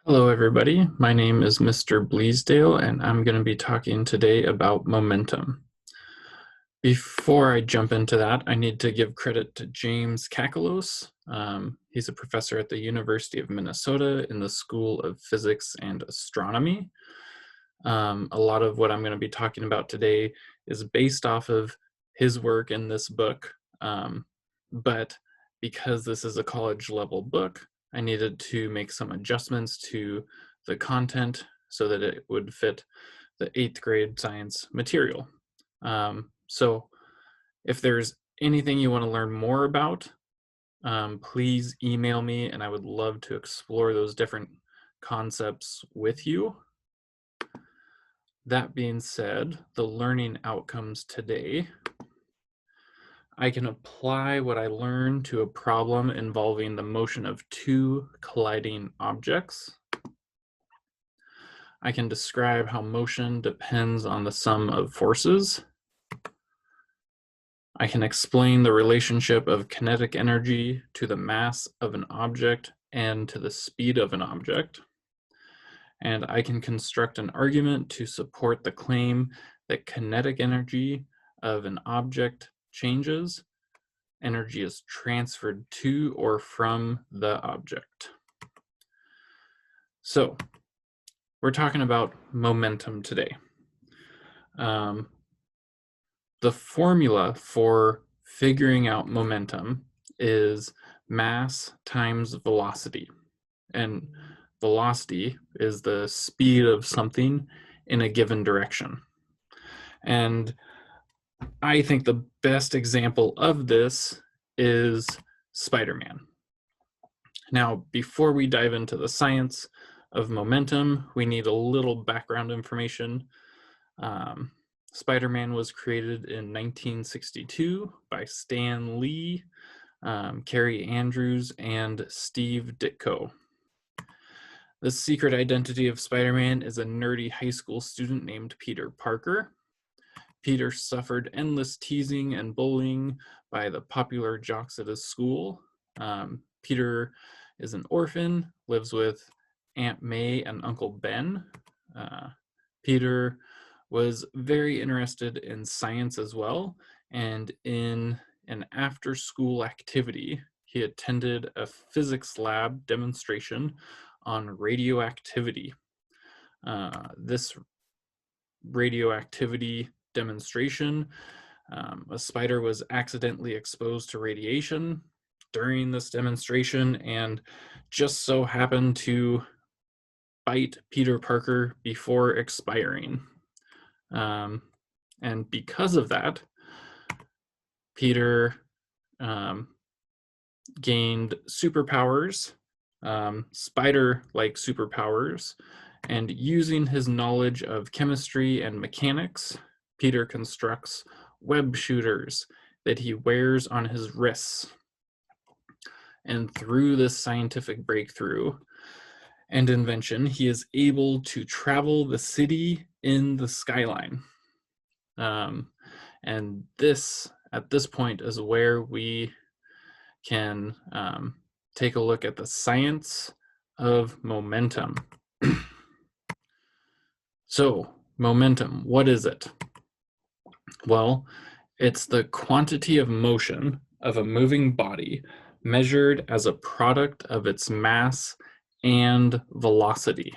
Hello, everybody. My name is Mr. Bleasdale, and I'm going to be talking today about momentum. Before I jump into that, I need to give credit to James Kakalios. He's a professor at the University of Minnesota in the School of Physics and Astronomy. A lot of what I'm going to be talking about today is based off of his work in this book, but because this is a college level book, I needed to make some adjustments to the content so that it would fit the 8th grade science material. So if there's anything you want to learn more about, please email me and I would love to explore those different concepts with you. That being said, the learning outcomes today, I can apply what I learned to a problem involving the motion of two colliding objects. I can describe how motion depends on the sum of forces. I can explain the relationship of kinetic energy to the mass of an object and to the speed of an object. And I can construct an argument to support the claim that kinetic energy of an object changes. Energy is transferred to or from the object. So we're talking about momentum today. The formula for figuring out momentum is mass times velocity. And velocity is the speed of something in a given direction. And I think the best example of this is Spider-Man. Now, before we dive into the science of momentum, we need a little background information. Spider-Man was created in 1962 by Stan Lee, Carrie Andrews, and Steve Ditko. The secret identity of Spider-Man is a nerdy high school student named Peter Parker. Peter suffered endless teasing and bullying by the popular jocks at his school. Peter is an orphan, lives with Aunt May and Uncle Ben. Peter was very interested in science as well, and in an after-school activity, he attended a physics lab demonstration on radioactivity. This radioactivity demonstration, a spider was accidentally exposed to radiation during this demonstration and just so happened to bite Peter Parker before expiring. And because of that, Peter gained superpowers, spider-like superpowers, and using his knowledge of chemistry and mechanics, Peter constructs web shooters that he wears on his wrists. And through this scientific breakthrough and invention, he is able to travel the city in the skyline. And this, at this point, is where we can take a look at the science of momentum. So, momentum, what is it? Well, it's the quantity of motion of a moving body measured as a product of its mass and velocity.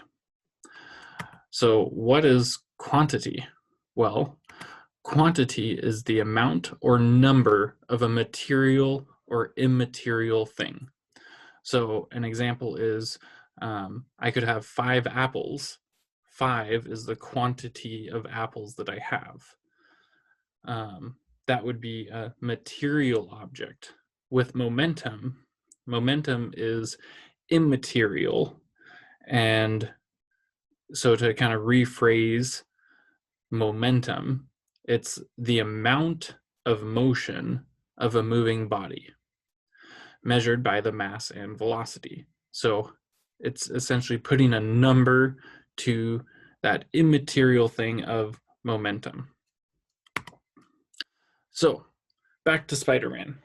So, what is quantity? Well, quantity is the amount or number of a material or immaterial thing. So an example is I could have 5 apples. 5 is the quantity of apples that I have. That would be a material object. With momentum, momentum is immaterial. And so to kind of rephrase momentum, it's the amount of motion of a moving body measured by the mass and velocity. So it's essentially putting a number to that immaterial thing of momentum. So back to Spider-Man.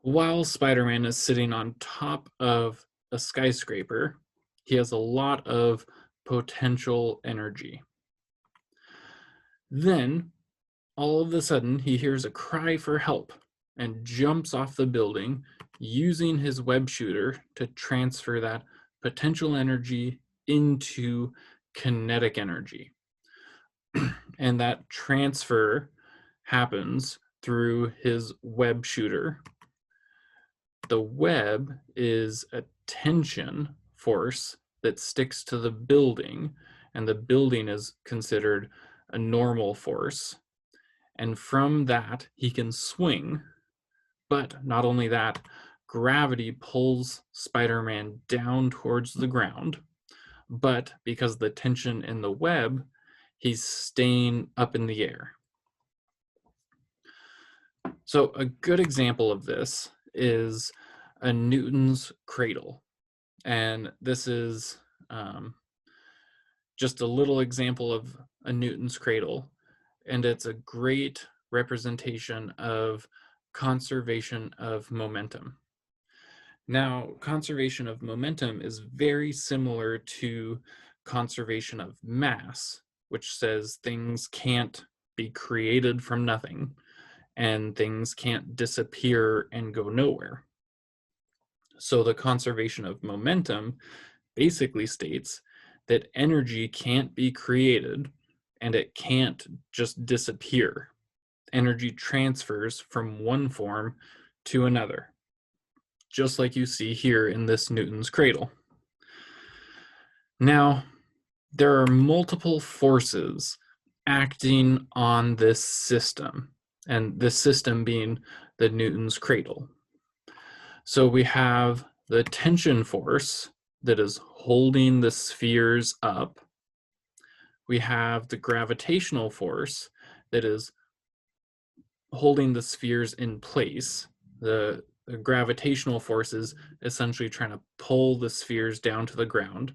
While Spider-Man is sitting on top of a skyscraper He has a lot of potential energy. Then, all of a sudden, he hears a cry for help and jumps off the building using his web shooter to transfer that potential energy into kinetic energy. And that transfer happens through his web shooter. The web is a tension force that sticks to the building, and the building is considered a normal force. And from that, he can swing. But not only that, gravity pulls Spider-Man down towards the ground. But because the tension in the web, he's staying up in the air. So a good example of this is a Newton's cradle. And this is just a little example of a Newton's cradle. And it's a great representation of conservation of momentum. Now, conservation of momentum is very similar to conservation of mass, which says things can't be created from nothing and things can't disappear and go nowhere. So the conservation of momentum basically states that energy can't be created and it can't just disappear. Energy transfers from one form to another, just like you see here in this Newton's cradle. Now, there are multiple forces acting on this system, and this system being the Newton's cradle. So we have the tension force that is holding the spheres up. We have the gravitational force that is holding the spheres in place. The gravitational force is essentially trying to pull the spheres down to the ground,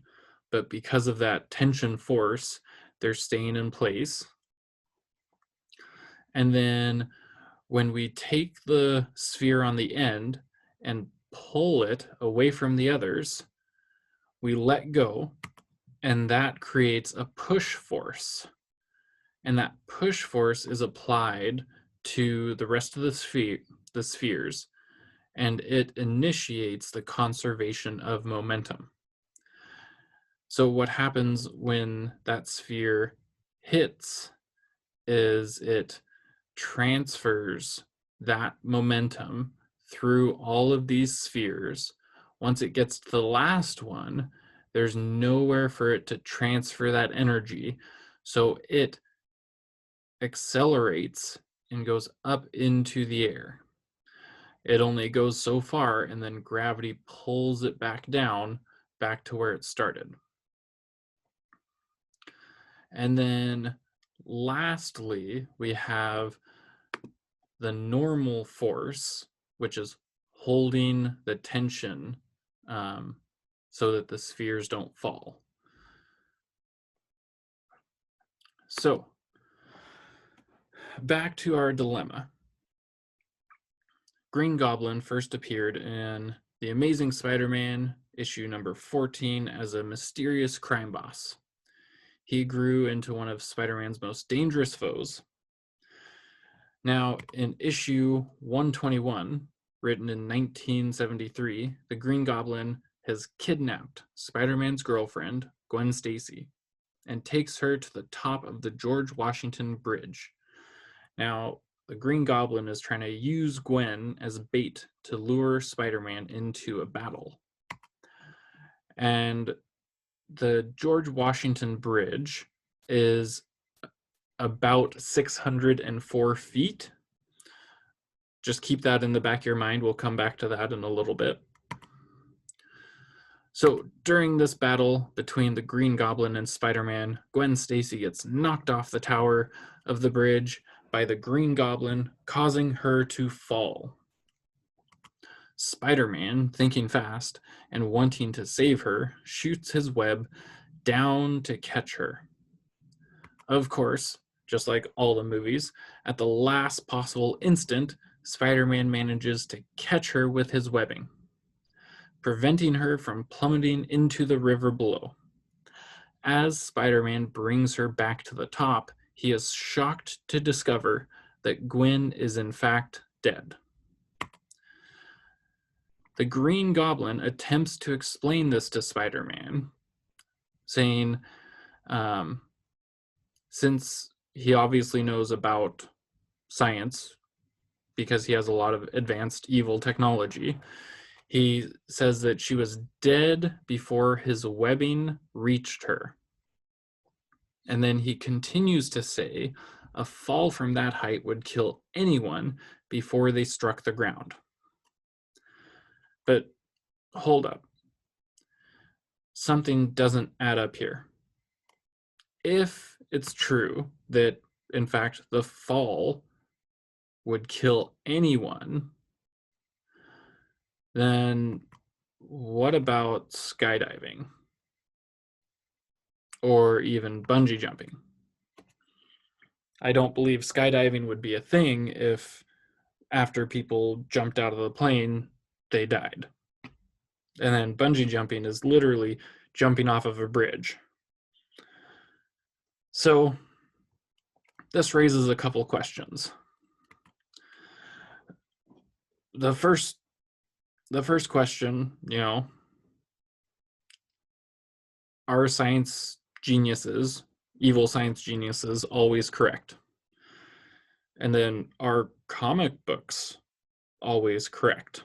but because of that tension force, they're staying in place. And then when we take the sphere on the end and pull it away from the others, we let go, and that creates a push force. And that push force is applied to the rest of the spheres, and it initiates the conservation of momentum. So what happens when that sphere hits is it transfers that momentum through all of these spheres. Once it gets to the last one, there's nowhere for it to transfer that energy. So it accelerates and goes up into the air. It only goes so far, and then gravity pulls it back down, back to where it started. And then lastly, we have the normal force, which is holding the tension so that the spheres don't fall. So back to our dilemma. Green Goblin first appeared in The Amazing Spider-Man issue number 14 as a mysterious crime boss. He grew into one of Spider-Man's most dangerous foes. Now, in issue 121, written in 1973, the Green Goblin has kidnapped Spider-Man's girlfriend, Gwen Stacy, and takes her to the top of the George Washington Bridge. Now, the Green Goblin is trying to use Gwen as bait to lure Spider-Man into a battle. And the George Washington Bridge is about 604 feet. Just keep that in the back of your mind. We'll come back to that in a little bit. So during this battle between the Green Goblin and Spider-Man, Gwen Stacy gets knocked off the tower of the bridge by the Green Goblin, causing her to fall. Spider-Man, thinking fast and wanting to save her, shoots his web down to catch her. Of course, just like all the movies, at the last possible instant, Spider-Man manages to catch her with his webbing. preventing her from plummeting into the river below. As Spider-Man brings her back to the top, he is shocked to discover that Gwen is in fact dead. The Green Goblin attempts to explain this to Spider-Man, saying, since he obviously knows about science because he has a lot of advanced evil technology, he says that she was dead before his webbing reached her. And then he continues to say a fall from that height would kill anyone before they struck the ground. But hold up. Something doesn't add up here. If it's true that, in fact, the fall would kill anyone, then what about skydiving? Or even bungee jumping? I don't believe skydiving would be a thing if after people jumped out of the plane, they died. And then bungee jumping is literally jumping off of a bridge. So this raises a couple questions. The first question, are science geniuses, evil science geniuses, always correct? And then, are comic books always correct?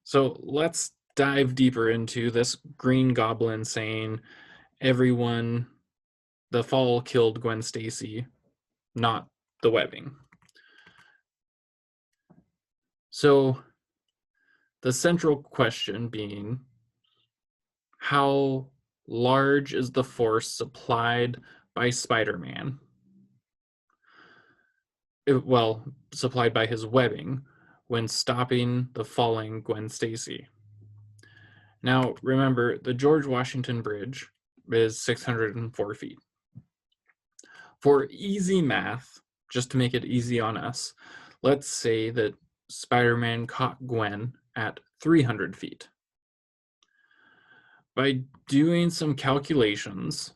So let's dive deeper into this Green Goblin saying the fall killed Gwen Stacy, not the webbing. So the central question being, how large is the force supplied by Spider-Man? Supplied by his webbing when stopping the falling Gwen Stacy. Now, remember, the George Washington Bridge is 604 feet. For easy math, just to make it easy on us, let's say that Spider-Man caught Gwen at 300 feet. By doing some calculations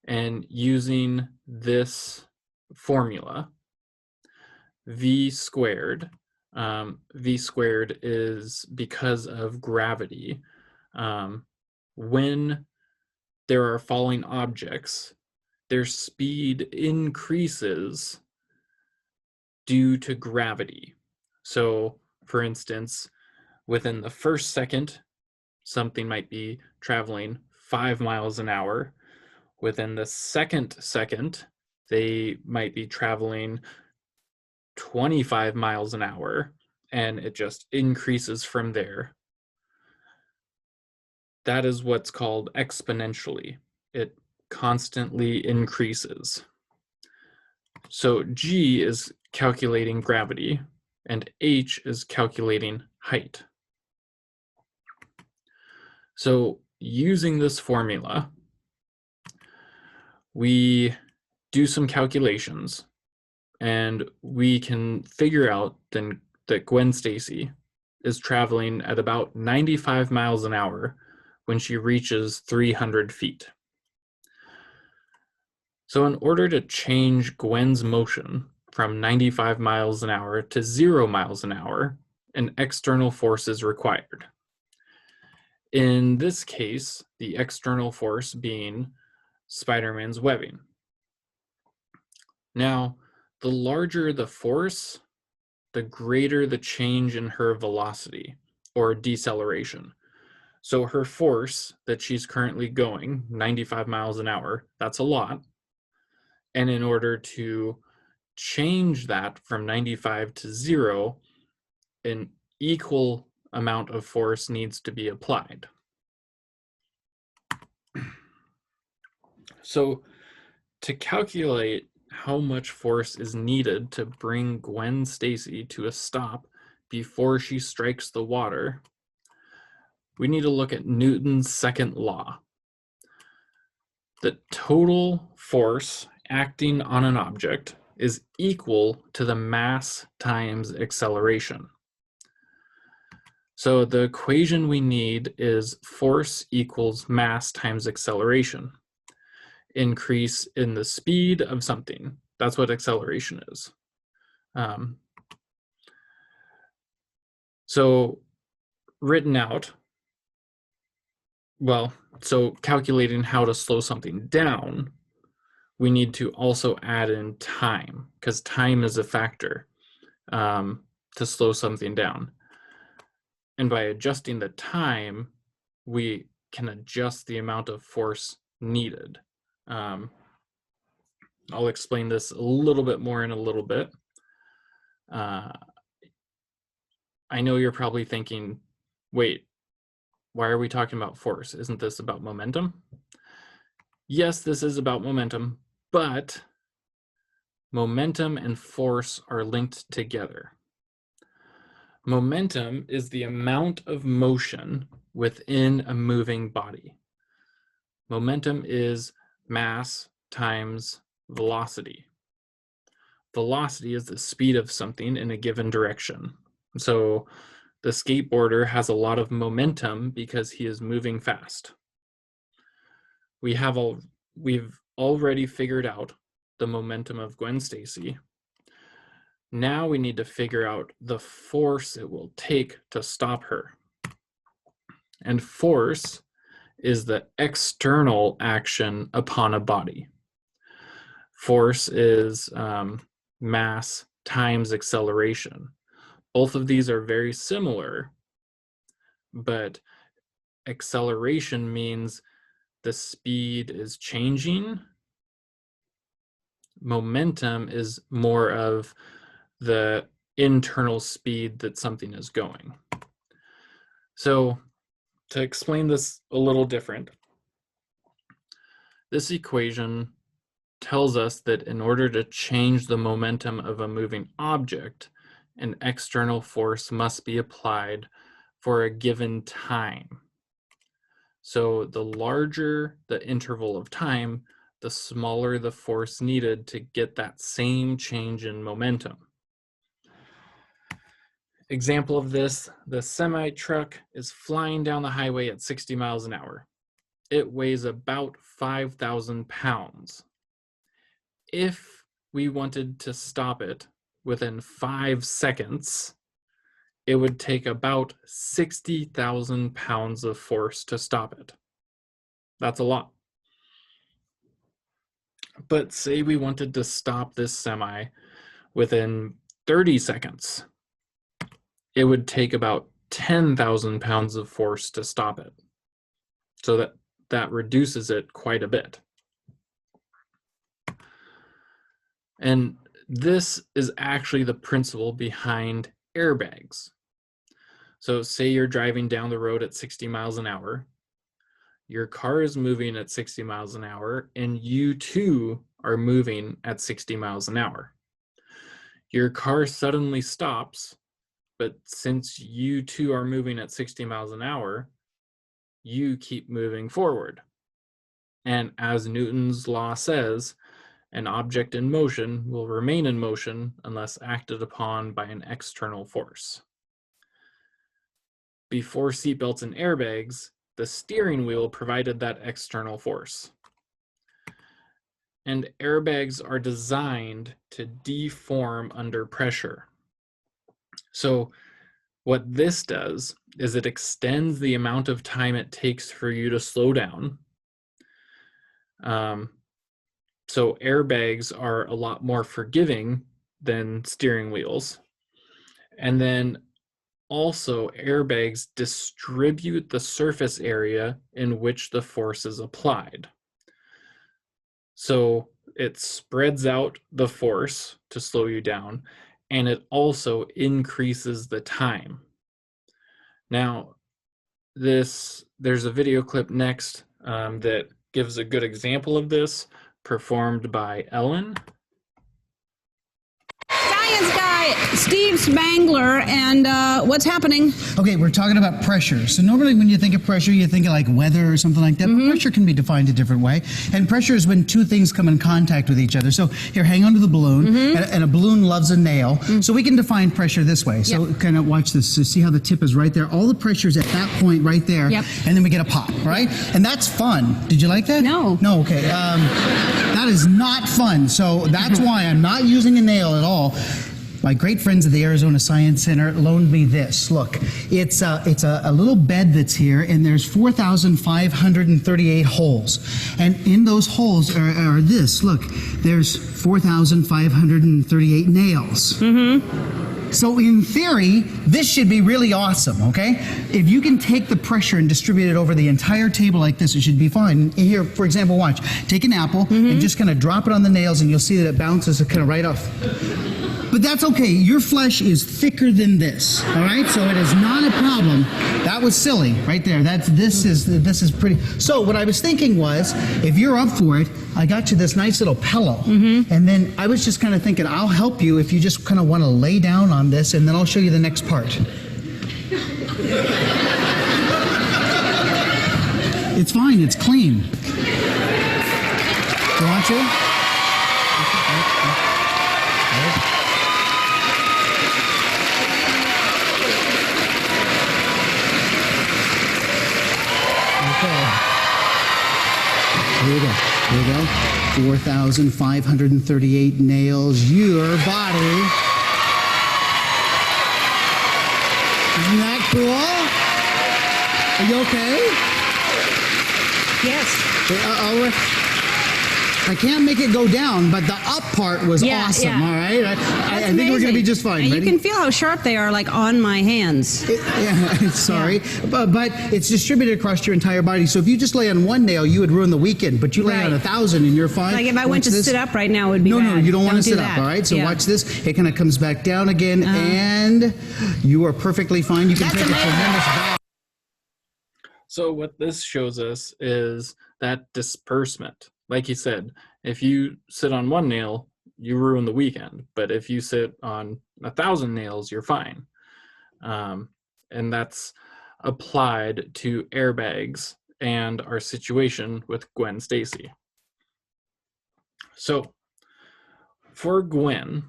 and using this formula, v squared is because of gravity. When there are falling objects, their speed increases due to gravity. So, for instance, within the first second, something might be traveling 5 miles an hour. Within the second, they might be traveling 25 miles an hour, and it just increases from there. That is what's called exponentially. It constantly increases. So G is calculating gravity, and H is calculating height. So using this formula, we do some calculations, and we can figure out then that Gwen Stacy is traveling at about 95 miles an hour when she reaches 300 feet. So in order to change Gwen's motion from 95 miles an hour to 0 miles an hour, an external force is required. In this case, the external force being Spider-Man's webbing. Now, the larger the force, the greater the change in her velocity or deceleration. So her force that she's currently going, 95 miles an hour, that's a lot. And in order to change that from 95 to 0, an equal amount of force needs to be applied. So to calculate how much force is needed to bring Gwen Stacy to a stop before she strikes the water, we need to look at Newton's second law. The total force acting on an object is equal to the mass times acceleration. So the equation we need is force equals mass times acceleration. Increase in the speed of something. That's what acceleration is. So written out, well, so calculating how to slow something down, we need to also add in time, because time is a factor to slow something down. And by adjusting the time, we can adjust the amount of force needed. I'll explain this a little bit more in a little bit. I know you're probably thinking, wait, why are we talking about force? Isn't this about momentum? Yes, this is about momentum, but momentum and force are linked together. Momentum is the amount of motion within a moving body. Momentum is mass times velocity. Velocity is the speed of something in a given direction. So the skateboarder has a lot of momentum because he is moving fast. We've already figured out the momentum of Gwen Stacy. Now we need to figure out the force it will take to stop her. And force is the external action upon a body. Force is mass times acceleration. Both of these are very similar, but acceleration means the speed is changing. Momentum is more of the internal speed that something is going. So to explain this a little different, this equation tells us that in order to change the momentum of a moving object, an external force must be applied for a given time. So the larger the interval of time, the smaller the force needed to get that same change in momentum. Example of this, the semi truck is flying down the highway at 60 miles an hour. It weighs about 5,000 pounds. If we wanted to stop it within 5 seconds, it would take about 60,000 pounds of force to stop it. That's a lot. But say we wanted to stop this semi within 30 seconds. It would take about 10,000 pounds of force to stop it. So that reduces it quite a bit. And this is actually the principle behind airbags. So say you're driving down the road at 60 miles an hour. Your car is moving at 60 miles an hour, and you too are moving at 60 miles an hour. Your car suddenly stops, but since you two are moving at 60 miles an hour, you keep moving forward. And as Newton's law says, an object in motion will remain in motion unless acted upon by an external force. Before seatbelts and airbags, the steering wheel provided that external force. And airbags are designed to deform under pressure. So what this does is it extends the amount of time it takes for you to slow down. So airbags are a lot more forgiving than steering wheels. And then also airbags distribute the surface area in which the force is applied. So it spreads out the force to slow you down, and it also increases the time. Now, there's a video clip next that gives a good example of this, performed by Ellen. Science guy! right, Steve Spangler, and what's happening? Okay, we're talking about pressure. So normally when you think of pressure, you think of like weather or something like that. But pressure can be defined a different way. And pressure is when two things come in contact with each other. So here, hang on to the balloon, and a balloon loves a nail. So we can define pressure this way. So kind of watch this. So see how the tip is right there? All the pressure is at that point right there. And then we get a pop, right? And that's fun. Did you like that? No. No, okay. That is not fun. So that's why I'm not using a nail at all. My great friends at the Arizona Science Center loaned me this. Look, it's a little bed that's here, and there's 4,538 holes. And in those holes are this. Look, there's 4,538 nails. So in theory, this should be really awesome, okay? If you can take the pressure and distribute it over the entire table like this, it should be fine. Here, for example, watch. Take an apple and just kind of drop it on the nails, and you'll see that it bounces kind of right off. But that's okay. Your flesh is thicker than this, all right? So it is not a problem. That was silly right there. This is pretty. So what I was thinking was, if you're up for it, I got you this nice little pillow. And then I was just kind of thinking, I'll help you if you just kind of want to lay down on this, and then I'll show you the next part. It's fine. It's clean. You want to? Here we go. Here we go. 4,538 nails. Your body. Isn't that cool? Are you okay? Yes. I can't make it go down, but the up part was awesome. All right, I think we're going to be just fine. And Ready? you can feel how sharp they are, like on my hands. Sorry, but it's distributed across your entire body. So if you just lay on one nail, you would ruin the weekend. But you lay on 1,000 and you're fine. Like if I went to sit up right now, it would be bad. No, you don't want to sit that. up. All right, so watch this. It kind of comes back down again, and you are perfectly fine. You can take a tremendous bath. So what this shows us is that disbursement. Like you said, if you sit on one nail, you ruin the weekend. But if you sit on 1,000 nails, you're fine. And that's applied to airbags and our situation with Gwen Stacy. So for Gwen,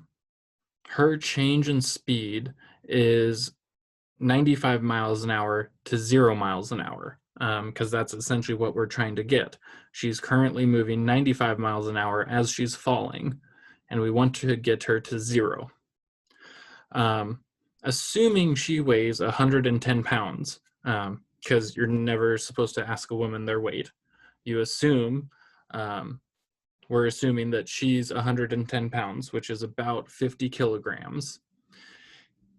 her change in speed is 95 miles an hour to 0 miles an hour. Because that's essentially what we're trying to get. She's currently moving 95 miles an hour as she's falling, and we want to get her to 0. Assuming she weighs 110 pounds, because you're never supposed to ask a woman their weight. You assume, we're assuming that she's 110 pounds, which is about 50 kilograms.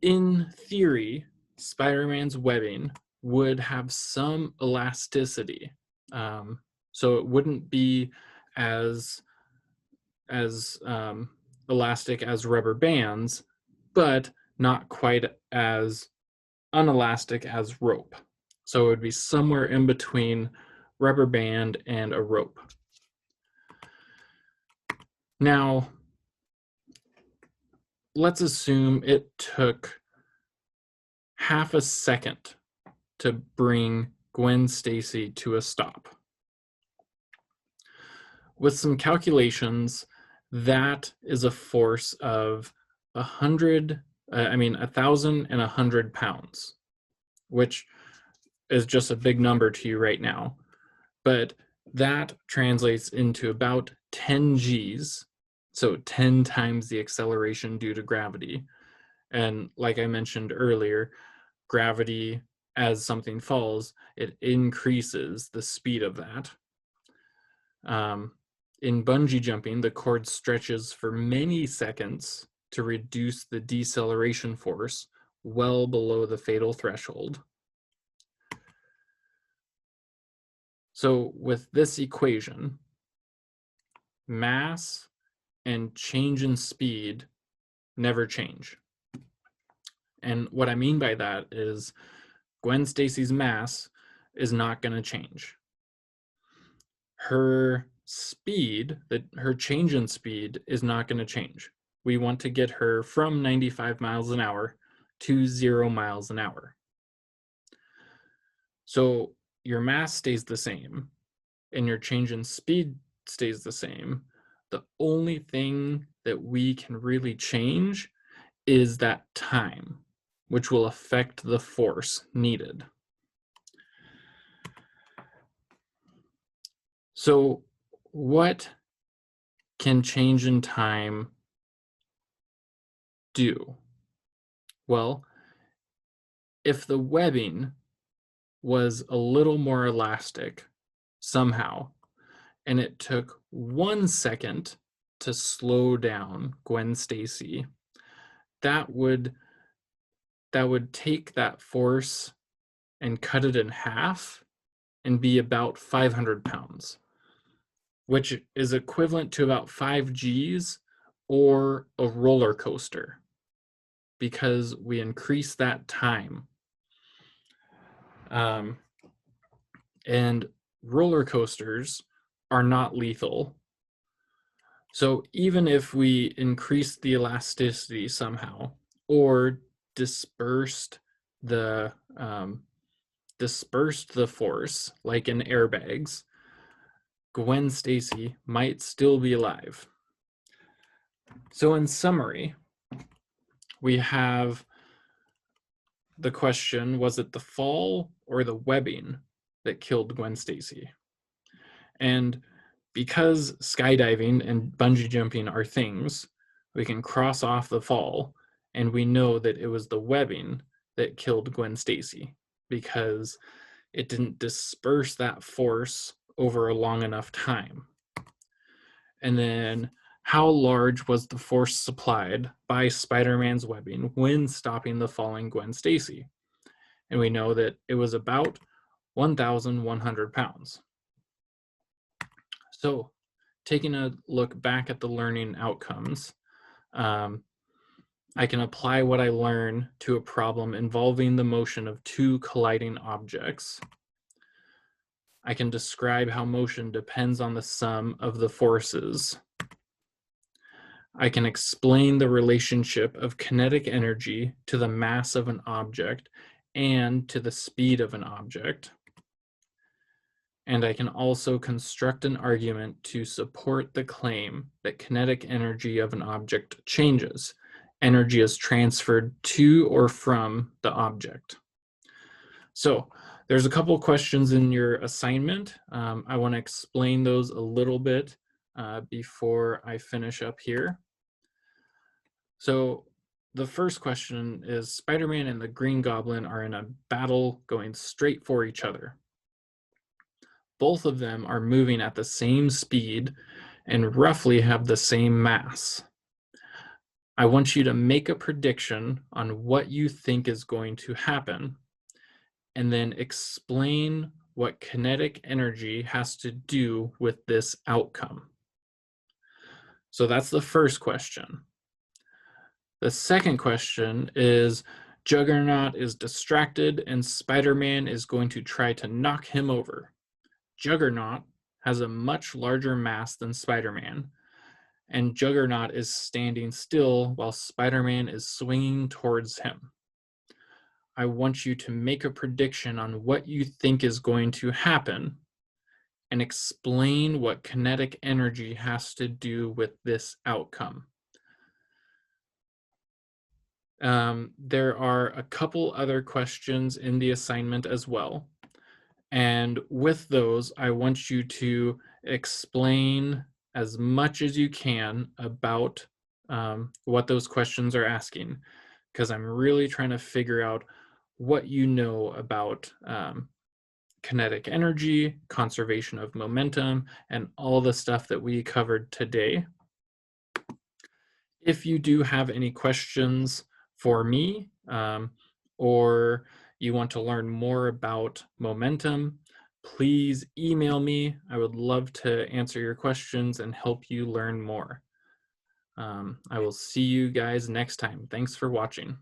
In theory, Spider-Man's webbing would have some elasticity, so it wouldn't be as elastic as rubber bands, but not quite as unelastic as rope. So it would be somewhere in between rubber band and a rope. Now, let's assume it took half a second to bring Gwen Stacy to a stop. With some calculations, that is a force of 1,100 pounds, which is just a big number to you right now. But that translates into about 10 Gs, so 10 times the acceleration due to gravity. And like I mentioned earlier, gravity, as something falls, it increases the speed of that. In bungee jumping, the cord stretches for many seconds to reduce the deceleration force well below the fatal threshold. So with this equation, mass and change in speed never change. And what I mean by that is Gwen Stacy's mass is not going to change. Her speed, her change in speed is not going to change. we want to get her from 95 miles an hour to 0 miles an hour. So your mass stays the same and your change in speed stays the same. The only thing that we can really change is that time, which will affect the force needed. So what can change in time do? Well, if the webbing was a little more elastic somehow, and it took 1 second to slow down Gwen Stacy, that would take that force and cut it in half and be about 500 pounds, which is equivalent to about 5 Gs or a roller coaster, because we increase that time. And roller coasters are not lethal. So even if we increased the elasticity somehow, or dispersed the force like in airbags, Gwen Stacy might still be alive. So in summary, we have the question, was it the fall or the webbing that killed Gwen Stacy? And because skydiving and bungee jumping are things, we can cross off the fall, and we know that it was the webbing that killed Gwen Stacy because it didn't disperse that force over a long enough time. And then, how large was the force supplied by Spider-Man's webbing when stopping the falling Gwen Stacy? And we know that it was about 1,100 pounds. So, taking a look back at the learning outcomes, I can apply what I learn to a problem involving the motion of two colliding objects. I can describe how motion depends on the sum of the forces. I can explain the relationship of kinetic energy to the mass of an object and to the speed of an object. And I can also construct an argument to support the claim that kinetic energy of an object changes. Energy is transferred to or from the object. So there's a couple questions in your assignment. I want to explain those a little bit before I finish up here. So the first question is, Spider-Man and the Green Goblin are in a battle going straight for each other. Both of them are moving at the same speed and roughly have the same mass. I want you to make a prediction on what you think is going to happen, and then explain what kinetic energy has to do with this outcome. So that's the first question. The second question is, Juggernaut is distracted and Spider-Man is going to try to knock him over. Juggernaut has a much larger mass than Spider-Man, and Juggernaut is standing still while Spider-Man is swinging towards him. I want you to make a prediction on what you think is going to happen and explain what kinetic energy has to do with this outcome. There are a couple other questions in the assignment as well. And with those, I want you to explain as much as you can about what those questions are asking, because I'm really trying to figure out what you know about kinetic energy, conservation of momentum, and all the stuff that we covered today. If you do have any questions for me, or you want to learn more about momentum, please email me. I would love to answer your questions and help you learn more. I will see you guys next time. Thanks for watching.